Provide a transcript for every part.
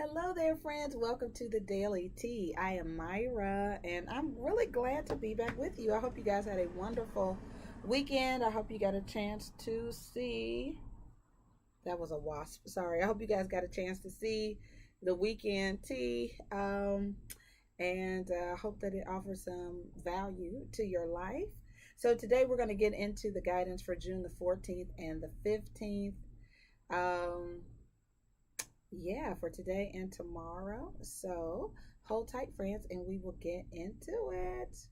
Hello there, friends. Welcome to the Daily Tea. I am Myra, and I'm really glad to be back with you. I hope you guys had a wonderful weekend. I hope you got a chance to see. That was a wasp. Sorry. I hope you guys got a chance to see the weekend tea. And I hope that it offers some value to your life. So today we're going to get into the guidance for June the 14th and the 15th. Um, yeah, for today and tomorrow. So hold tight, friends, and we will get into it.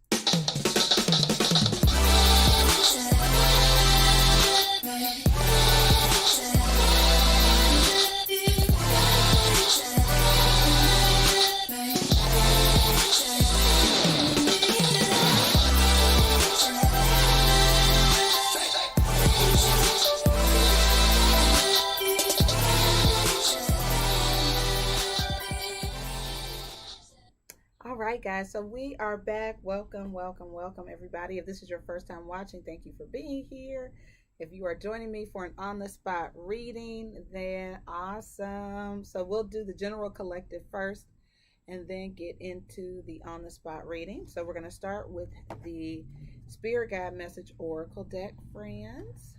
All right, guys. So we are back. Welcome, welcome, welcome, everybody. If this is your first time watching, thank you for being here. If you are joining me for an on the spot reading, then awesome. So we'll do the general collective first and then get into the on the spot reading. So we're going to start with the Spirit Guide Message Oracle deck, friends.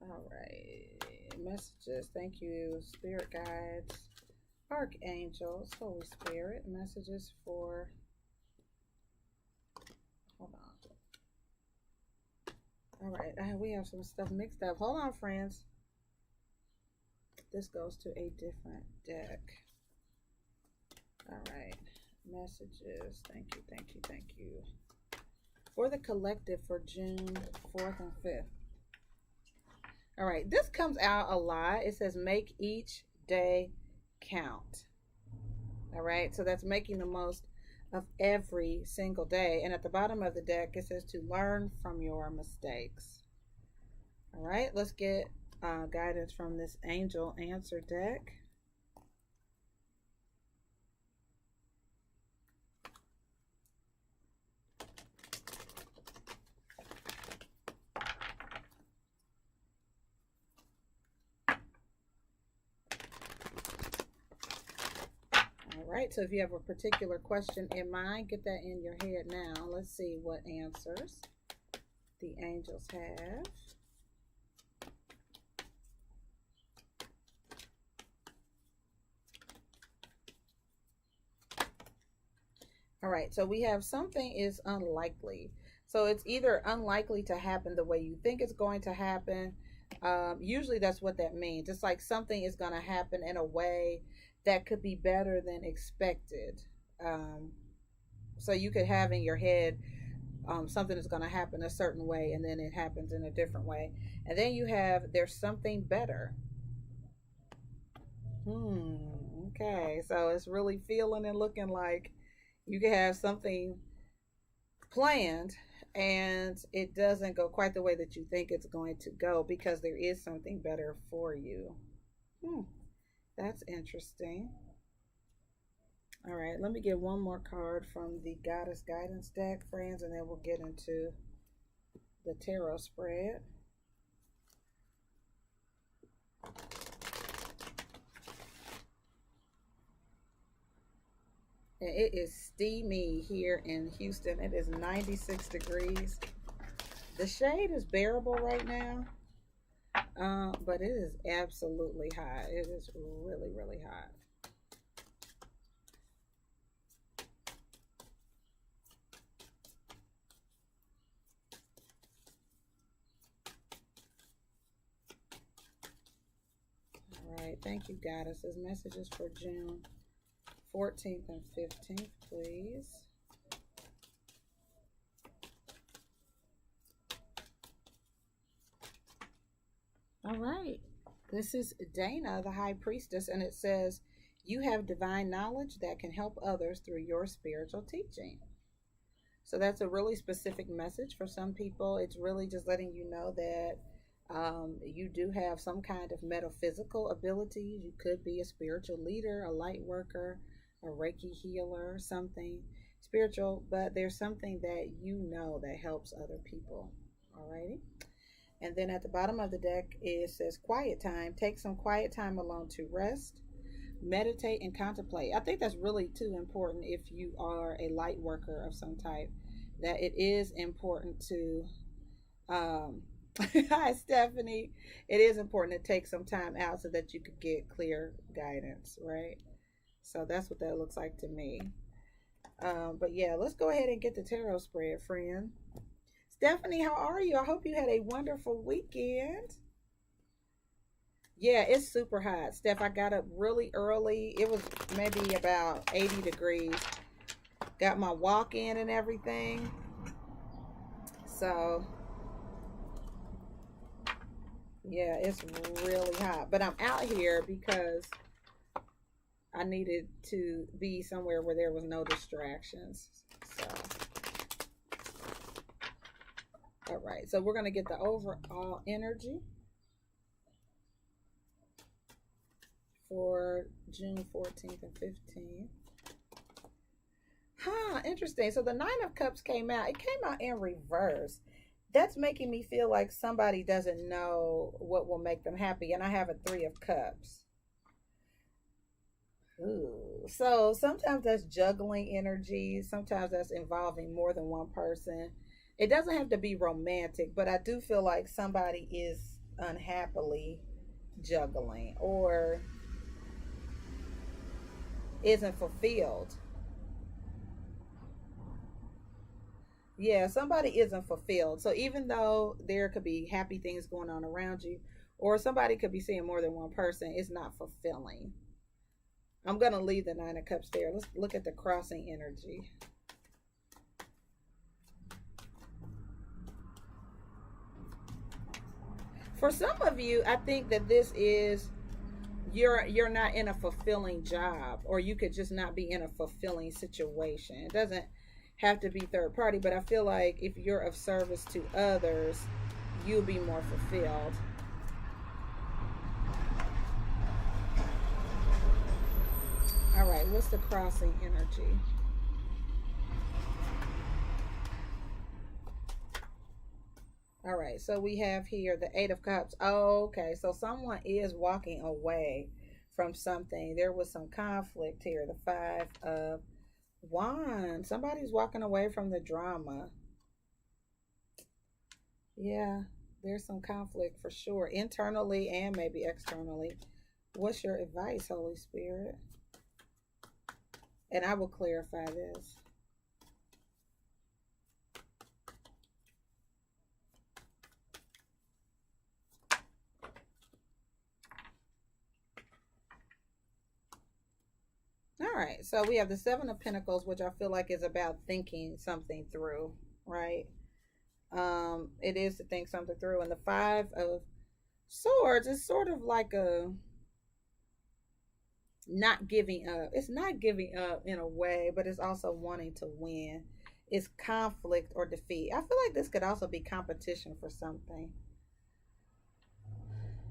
All right, messages. Thank you, Spirit Guides, Archangels, Holy Spirit. Messages for. Hold on. All right, we have some stuff mixed up. Hold on, friends. This goes to a different deck. All right, messages. Thank you, thank you, thank you. For the collective for June 4th and 5th. All right, this comes out a lot. It says make each day count. All right, so that's making the most of every single day. And at the bottom of the deck, it says to learn from your mistakes. All right, let's get guidance from this angel answer deck. All right, so if you have a particular question in mind, get that in your head now. Let's see what answers the angels have. All right, so we have something is unlikely. So it's either unlikely to happen the way you think it's going to happen. Usually that's what that means. It's like something is going to happen in a way that could be better than expected. Um, so you could have in your head something is going to happen a certain way and then it happens in a different way. And then you have there's something better. Okay, so it's really feeling and looking like you can have something planned and it doesn't go quite the way that you think it's going to go because there is something better for you. That's interesting. All right, let me get one more card from the Goddess Guidance deck, friends, and then we'll get into the tarot spread. And it is steamy here in Houston. It is 96 degrees. The shade is bearable right now, but it is absolutely hot. It is really, really hot. All right, thank you, Goddesses. Messages for June 14th and 15th, please. All right. This is Dana, the High Priestess, and it says, you have divine knowledge that can help others through your spiritual teaching. So that's a really specific message for some people. It's really just letting you know that you do have some kind of metaphysical abilities. You could be a spiritual leader, a light worker, a Reiki healer, something spiritual, but there's something that you know that helps other people. Alrighty. And then at the bottom of the deck, it says quiet time. Take some quiet time alone to rest, meditate, and contemplate. I think that's really too important if you are a light worker of some type, that it is important to hi Stephanie, it is important to take some time out so that you could get clear guidance, right? So that's what that looks like to me. But yeah, let's go ahead and get the tarot spread, friend. Stephanie, how are you? I hope you had a wonderful weekend. Yeah, it's super hot. Steph, I got up really early. It was maybe about 80 degrees. Got my walk in and everything. So, yeah, it's really hot. But I'm out here because I needed to be somewhere where there was no distractions. So, all right. So we're going to get the overall energy for June 14th and 15th. Huh, interesting. So the Nine of Cups came out. It came out in reverse. That's making me feel like somebody doesn't know what will make them happy. And I have a Three of Cups. Ooh. So sometimes that's juggling energy. Sometimes that's involving more than one person. It doesn't have to be romantic, but I do feel like somebody is unhappily juggling or isn't fulfilled. Yeah, somebody isn't fulfilled. So even though there could be happy things going on around you, or somebody could be seeing more than one person, it's not fulfilling. I'm going to leave the Nine of Cups there. Let's look at the crossing energy. For some of you, I think that this is you're not in a fulfilling job, or you could just not be in a fulfilling situation. It doesn't have to be third party, but I feel like if you're of service to others, you'll be more fulfilled. All right, what's the crossing energy? All right, so we have here the Eight of Cups. Oh, okay, so someone is walking away from something. There was some conflict here. The Five of Wands. Somebody's walking away from the drama. Yeah, there's some conflict for sure, internally and maybe externally. What's your advice, Holy Spirit? And I will clarify this. All right, so we have the Seven of Pentacles, which I feel like is about thinking something through, right? It is to think something through. And the Five of Swords is sort of like a not giving up. It's not giving up in a way, but it's also wanting to win. It's conflict or defeat. I feel like this could also be competition for something.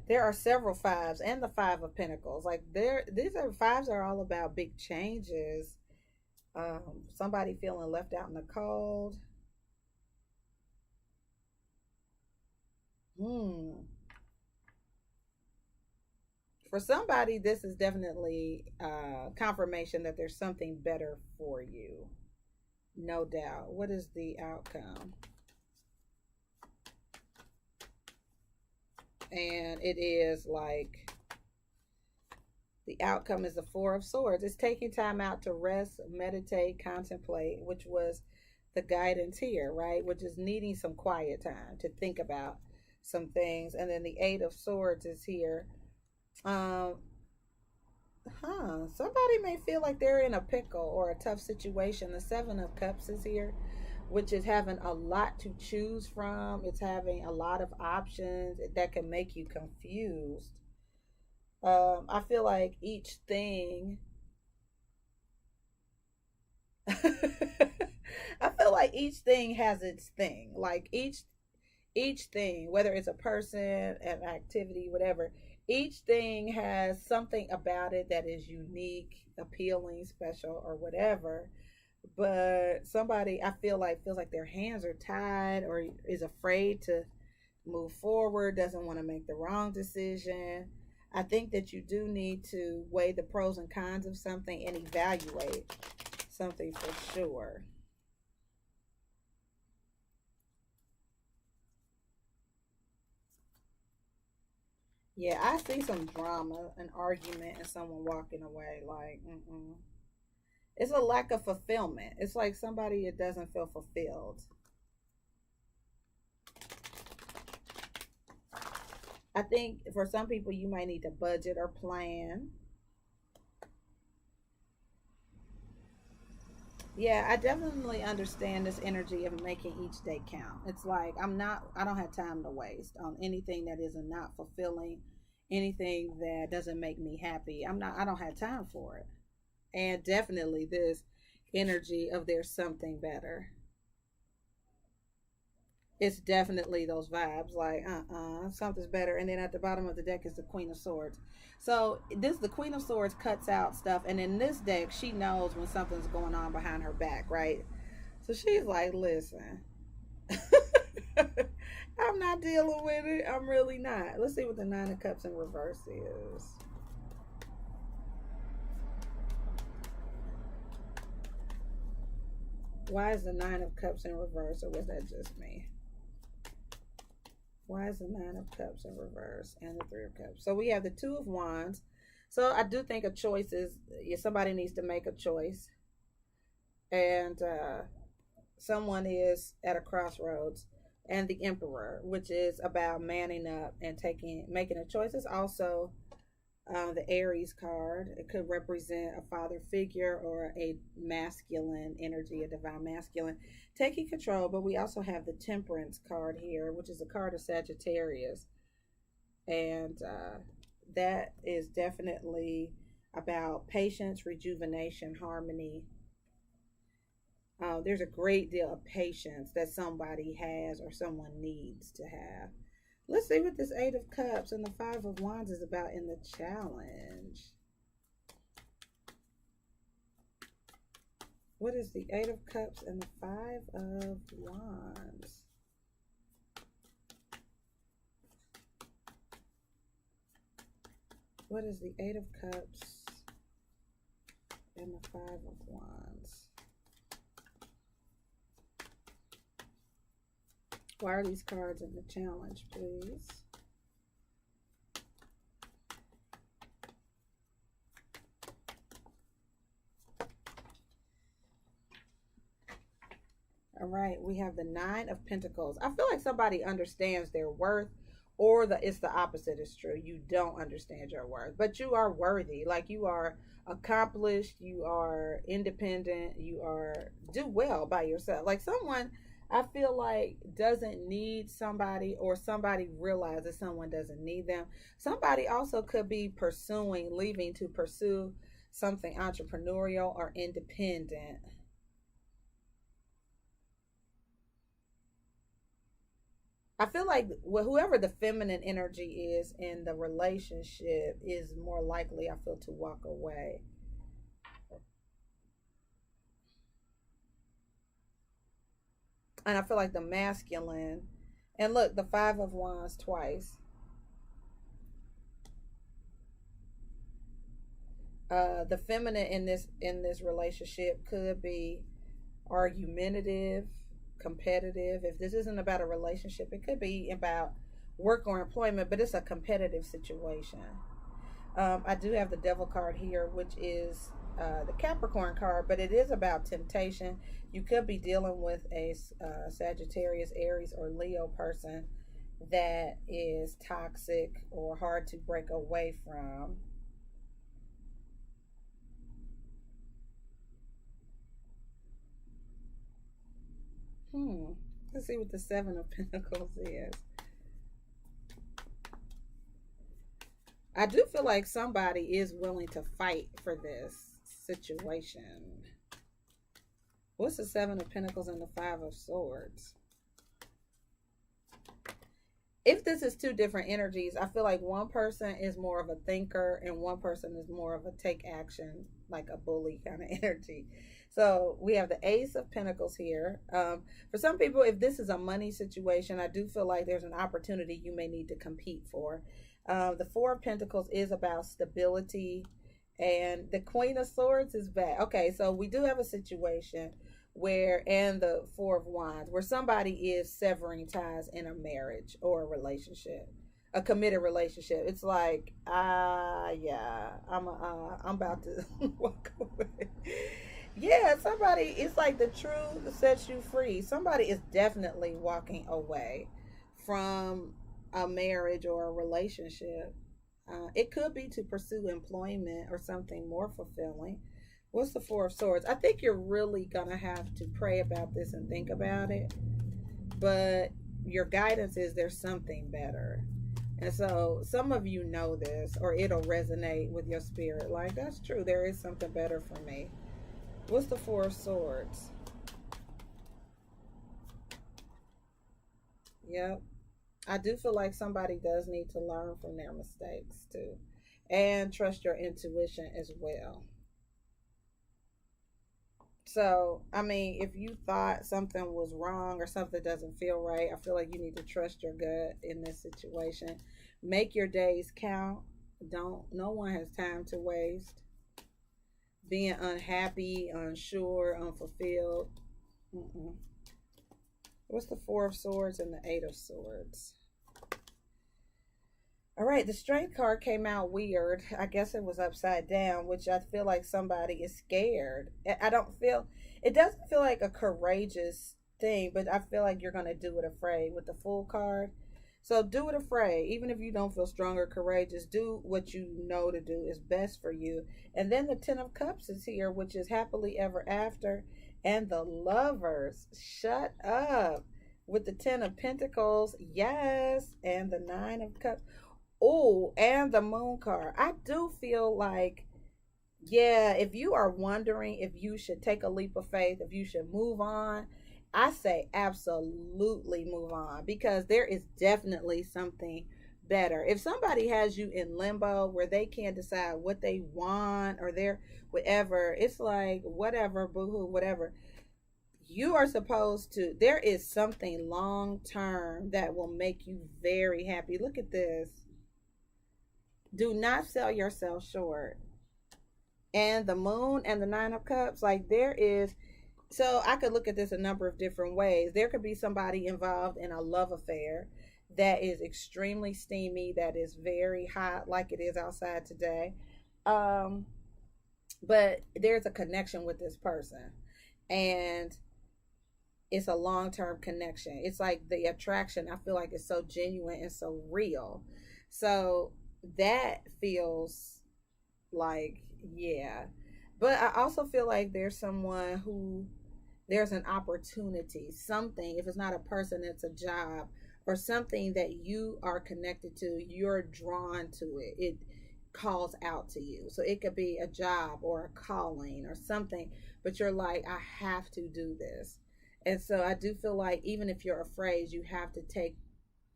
There are several fives and the Five of Pentacles. Like these are fives are all about big changes. Somebody feeling left out in the cold. For somebody, this is definitely confirmation that there's something better for you. No doubt. What is the outcome? And it is like the outcome is the Four of Swords. It's taking time out to rest, meditate, contemplate, which was the guidance here, right? Which is needing some quiet time to think about some things. And then the Eight of Swords is here. Somebody may feel like they're in a pickle or a tough situation. The Seven of Cups is here, which is having a lot to choose from. It's having a lot of options that can make you confused. I feel like each thing I feel like each thing has its thing. Like each thing, whether it's a person, an activity, whatever, Each thing has something about it that is unique, appealing, special, or whatever. But somebody, I feel like, feels like their hands are tied or is afraid to move forward, doesn't want to make the wrong decision. I think that you do need to weigh the pros and cons of something and evaluate something for sure. Yeah, I see some drama, an argument, and someone walking away. Like, it's a lack of fulfillment. It's like somebody that doesn't feel fulfilled. I think for some people, you might need to budget or plan. Yeah, I definitely understand this energy of making each day count. It's like I don't have time to waste on anything that is not fulfilling, anything that doesn't make me happy. I don't have time for it. And definitely this energy of there's something better. It's definitely those vibes like something's better. And then at the bottom of the deck is the Queen of Swords. So this the Queen of Swords cuts out stuff, and in this deck she knows when something's going on behind her back, right? So she's like, listen, I'm not dealing with it. I'm really not. Let's see what the Nine of Cups in reverse is. Why is the Nine of Cups in reverse, or was that just me? Why is the Nine of Cups in reverse and the Three of Cups? So we have the Two of Wands. So I do think a choice is, yeah, somebody needs to make a choice, and someone is at a crossroads. And the Emperor, which is about manning up and making a choice, is also the Aries card. It could represent a father figure or a masculine energy, a divine masculine, taking control. But we also have the Temperance card here, which is a card of Sagittarius. And that is definitely about patience, rejuvenation, harmony. There's a great deal of patience that somebody has or someone needs to have. Let's see what this Eight of Cups and the Five of Wands is about in the challenge. What is the Eight of Cups and the Five of Wands? What is the Eight of Cups and the Five of Wands? Why are these cards in the challenge, please? All right, we have the Nine of Pentacles. I feel like somebody understands their worth, or it's the opposite is true. You don't understand your worth, but you are worthy. Like, you are accomplished, you are independent, you are do well by yourself. Like, someone I feel like doesn't need somebody, or somebody realizes someone doesn't need them. Somebody also could be leaving to pursue something entrepreneurial or independent. I feel like whoever the feminine energy is in the relationship is more likely, I feel, to walk away. And I feel like the masculine, and look, the Five of Wands twice. The feminine in this relationship could be argumentative, competitive. If this isn't about a relationship, it could be about work or employment, but it's a competitive situation. I do have the Devil card here, which is the Capricorn card, but it is about temptation. You could be dealing with a Sagittarius, Aries, or Leo person that is toxic or hard to break away from. Let's see what the Seven of Pentacles is. I do feel like somebody is willing to fight for this situation. What's the Seven of Pentacles and the Five of Swords? if this is two different energies, I feel like one person is more of a thinker and one person is more of a take action, like a bully kind of energy. So we have the Ace of Pentacles here. For some people, if this is a money situation, I do feel like there's an opportunity you may need to compete for. The Four of Pentacles is about stability, and the Queen of Swords is back. Okay, so we do have a situation where, and the Four of Wands, where somebody is severing ties in a marriage or a relationship, a committed relationship. It's like, yeah, I'm about to walk away. Yeah, somebody, it's like the truth sets you free. Somebody is definitely walking away from a marriage or a relationship. It could be to pursue employment or something more fulfilling. What's the Four of Swords? I think you're really going to have to pray about this and think about it. But your guidance is there's something better. And so some of you know this, or it'll resonate with your spirit. Like, that's true. There is something better for me. What's the Four of Swords? Yep. I do feel like somebody does need to learn from their mistakes too. And trust your intuition as well. So, I mean, if you thought something was wrong or something doesn't feel right, I feel like you need to trust your gut in this situation. Make your days count. No one has time to waste. Being unhappy, unsure, unfulfilled. Mm-mm. What's the Four of Swords and the Eight of Swords? All right, the Strength card came out weird. I guess it was upside down, which I feel like somebody is scared. I don't feel, it doesn't feel like a courageous thing, but I feel like you're going to do it afraid with the Fool card. So do it afraid. Even if you don't feel strong or courageous, do what you know to do is best for you. And then the Ten of Cups is here, which is happily ever after. And the Lovers, shut up. With the Ten of Pentacles, yes. And the Nine of Cups. Oh, and the Moon card. I do feel like, yeah, if you are wondering if you should take a leap of faith, if you should move on, I say absolutely move on, because there is definitely something better. If somebody has you in limbo where they can't decide what they want, or they're whatever, it's like, whatever, boohoo, whatever. You are supposed to, there is something long term that will make you very happy. Look at this. Do not sell yourself short. And the Moon and the Nine of Cups, like, there is, so I could look at this a number of different ways. There could be somebody involved in a love affair that is extremely steamy, that is very hot, like it is outside today. But there's a connection with this person, and it's a long-term connection. It's like the attraction, I feel like, is so genuine and so real. So that feels like, yeah. But I also feel like there's someone who, there's an opportunity, something, if it's not a person, it's a job or something that you are connected to, you're drawn to it. It calls out to you. So it could be a job or a calling or something, but you're like, I have to do this. And so I do feel like even if you're afraid, you have to take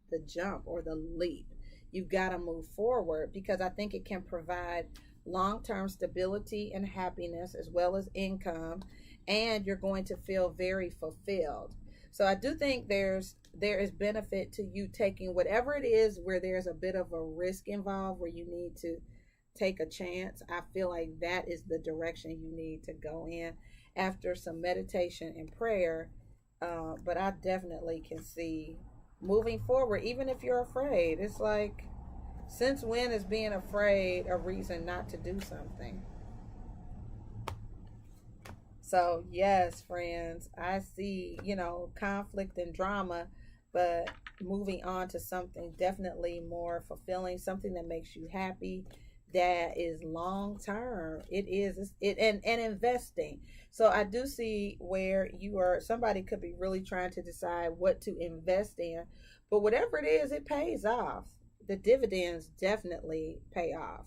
the jump or the leap. You've got to move forward, because I think it can provide long-term stability and happiness as well as income, and you're going to feel very fulfilled. So I do think there is benefit to you taking whatever it is where there's a bit of a risk involved, where you need to take a chance. I feel like that is the direction you need to go in after some meditation and prayer. But I definitely can see moving forward, even if you're afraid. It's like, since when is being afraid a reason not to do something? So yes, friends, I see, conflict and drama, but moving on to something definitely more fulfilling, something that makes you happy, that is long term. It is it and investing. So I do see where somebody could be really trying to decide what to invest in, but whatever it is, it pays off. The dividends definitely pay off.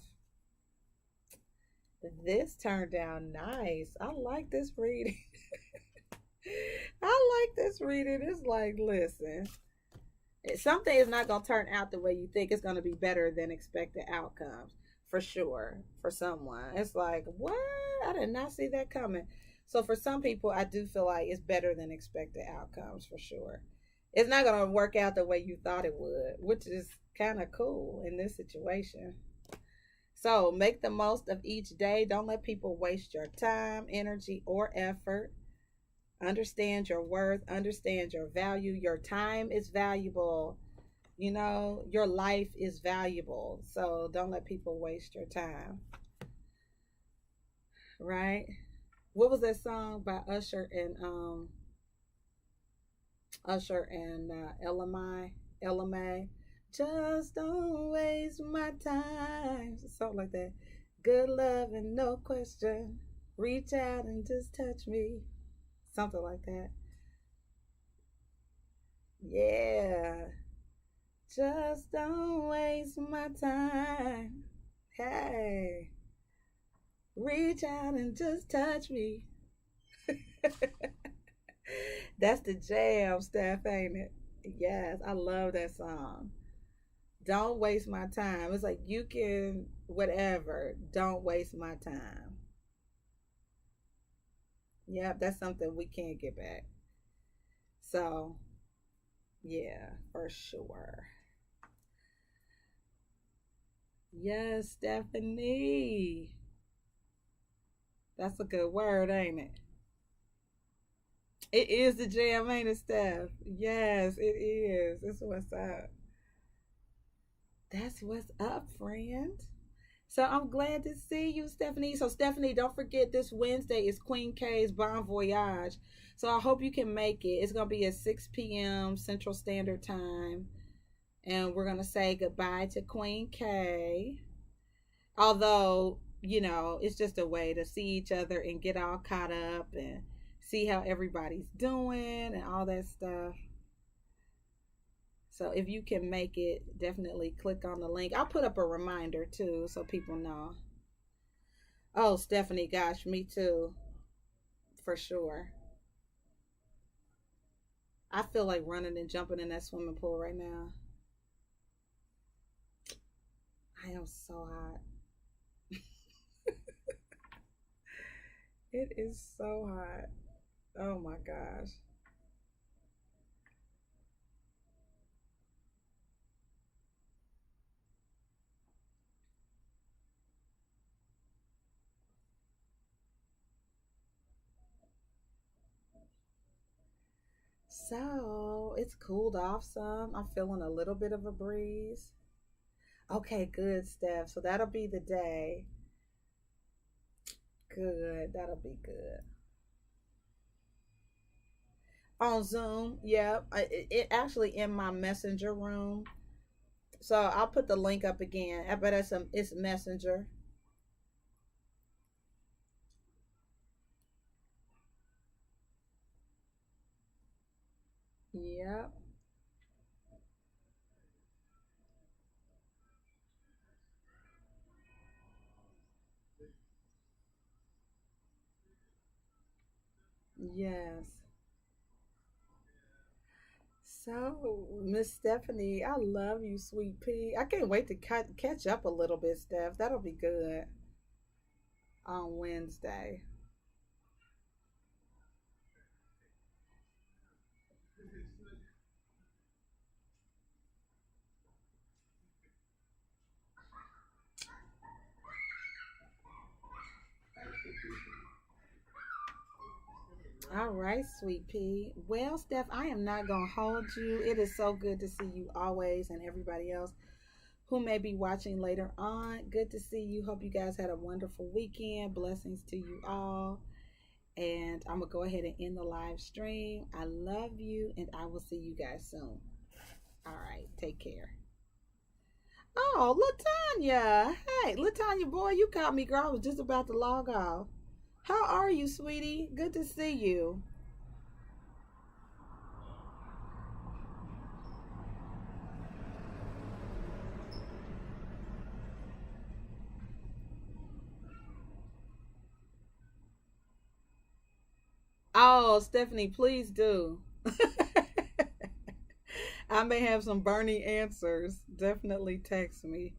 This turned out nice. I like this reading. I like this reading. It's like, listen, Something is not going to turn out the way you think. It's going to be better than expected outcomes for sure. For someone, it's like, what? I did not see that coming. So for some people, I do feel like it's better than expected outcomes for sure. It's not going to work out the way you thought it would, which is kind of cool in this situation. So make the most of each day. Don't let people waste your time, energy, or effort. Understand your worth, understand your value. Your time is valuable. You know, your life is valuable. So don't let people waste your time. Right? What was that song by Usher and LMA? Just don't waste my time. Something like that. Good love and no question. Reach out and just touch me. Something like that. Yeah. Just don't waste my time. Hey. Reach out and just touch me. That's the jam, Steph, ain't it? Yes, I love that song. Don't waste my time. It's like you can whatever. Don't waste my time. Yep, that's something we can't get back. So yeah, for sure. Yes, Stephanie. That's a good word, ain't it? It is the jam, ain't it, Steph? Yes, it is. That's what's up. That's what's up, friend. So I'm glad to see you, Stephanie. So Stephanie, don't forget this Wednesday is Queen K's Bon Voyage. So I hope you can make it. It's gonna be at 6 p.m. Central Standard Time. And we're gonna say goodbye to Queen K. Although, it's just a way to see each other and get all caught up and see how everybody's doing and all that stuff. So if you can make it, definitely click on the link. I'll put up a reminder too so people know. Oh, Stephanie, gosh, me too, for sure. I feel like running and jumping in that swimming pool right now. I am so hot. It is so hot. Oh my gosh. So it's cooled off some. I'm feeling a little bit of a breeze. Okay, good, Steph. So that'll be the day. Good. That'll be good. On Zoom, yeah. It actually in my messenger room. So I'll put the link up again. I bet it's messenger. Yep. Yes. So, Miss Stephanie, I love you, sweet pea. I can't wait to catch up a little bit, Steph. That'll be good on Wednesday. All right, sweet pea. Well, Steph, I am not going to hold you. It is so good to see you always and everybody else who may be watching later on. Good to see you. Hope you guys had a wonderful weekend. Blessings to you all. And I'm going to go ahead and end the live stream. I love you, and I will see you guys soon. All right, take care. Oh, Latanya. Hey, Latanya, boy, you caught me, girl. I was just about to log off. How are you, sweetie? Good to see you. Oh, Stephanie, please do. I may have some burning answers. Definitely text me.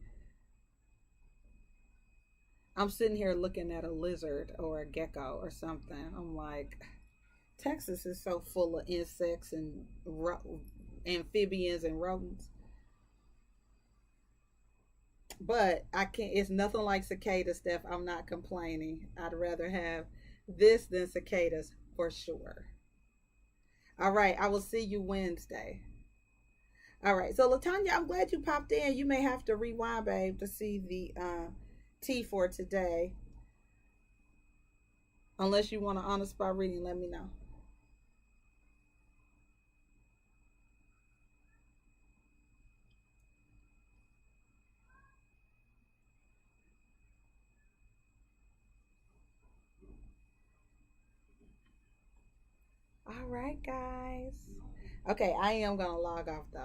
I'm sitting here looking at a lizard or a gecko or something. I'm like, Texas is so full of insects and amphibians and rodents. But I can't. It's nothing like cicada stuff. I'm not complaining. I'd rather have this than cicadas for sure. All right. I will see you Wednesday. All right. So Latanya, I'm glad you popped in. You may have to rewind, babe, to see the tea for today. Unless you want an on the spot reading, let me know. All right, guys. Okay, I am gonna log off though.